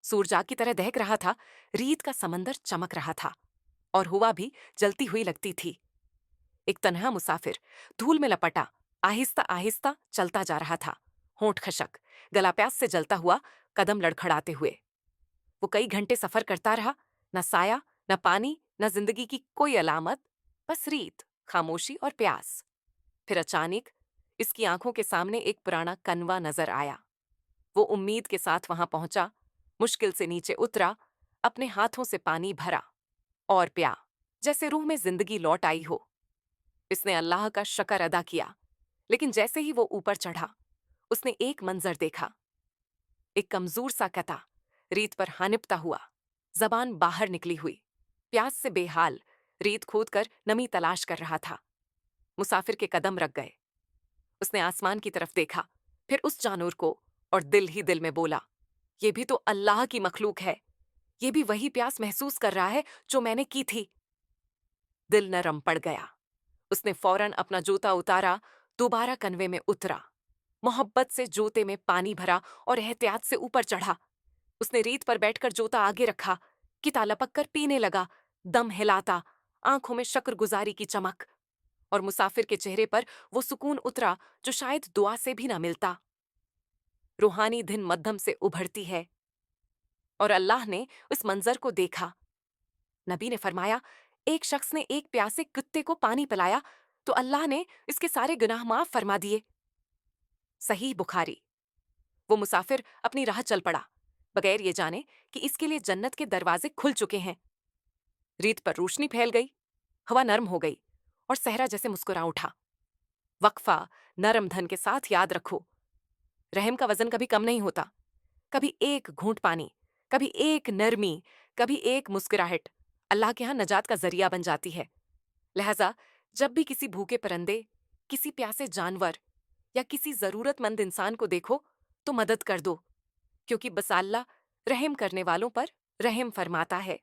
सूरज आग की तरह दहक रहा था। रीत का समंदर चमक रहा था और हवा भी जलती हुई लगती थी। एक तन्हा मुसाफिर धूल में लपटा आहिस्ता आहिस्ता चलता जा रहा था। होंठ खशक, गला प्यास से जलता हुआ, कदम लड़खड़ाते हुए। वो कई घंटे सफर करता रहा। न साया, न पानी, न जिंदगी की कोई अलामत, बस रीत, खामोशी और प्यास। फिर अचानक इसकी आंखों के सामने एक पुराना कनवा नजर आया। वो उम्मीद के साथ वहां पहुंचा, मुश्किल से नीचे उतरा, अपने हाथों से पानी भरा और प्या, जैसे रूह में जिंदगी लौट आई हो। इसने अल्लाह का शुक्र अदा किया, लेकिन जैसे ही वो ऊपर चढ़ा, उसने एक मंजर देखा। एक कमजोर सा कता रीत पर हानिपता हुआ, जबान बाहर निकली हुई, प्यास से बेहाल, रीत खोद कर नमी तलाश कर रहा था। मुसाफिर के कदम रख गए। उसने आसमान की तरफ देखा, फिर उस जानूर को, और दिल ही दिल में बोला, ये भी तो अल्लाह की मखलूक है। ये भी वही प्यास महसूस कर रहा है जो मैंने की थी। दिल नरम पड़ गया। उसने फौरन अपना जूता उतारा, दोबारा कनवे में उतरा, मोहब्बत से जूते में पानी भरा और एहतियात से ऊपर चढ़ा। उसने रीत पर बैठकर जूता आगे रखा, किता लपक कर पीने लगा, दम हिलाता, आंखों में शुक्रगुजारी की चमक। और मुसाफिर के चेहरे पर वो सुकून उतरा जो शायद दुआ से भी ना मिलता। रूहानी दिन मध्यम से उभरती है। और अल्लाह ने उस मंजर को देखा। नबी ने फरमाया, एक शख्स ने एक प्यासे कुत्ते को पानी पिलाया तो अल्लाह ने इसके सारे गुनाह माफ फरमा दिए। सही बुखारी। वो मुसाफिर अपनी राह चल पड़ा, बगैर ये जाने कि इसके लिए जन्नत के दरवाजे खुल चुके हैं। रीत पर रोशनी फैल गई, हवा नरम हो गई और सहरा जैसे मुस्कुरा उठा। वक्फा, नरम धन के साथ याद रखो, रहम का वजन कभी कम नहीं होता। कभी एक घूंट पानी, कभी एक नरमी, कभी एक मुस्कुराहट अल्लाह के यहाँ नजात का जरिया बन जाती है। लिहाजा जब भी किसी भूखे परिंदे, किसी प्यासे जानवर या किसी जरूरतमंद इंसान को देखो तो मदद कर दो, क्योंकि बस अल्लाह रहम करने वालों पर रहम फरमाता है।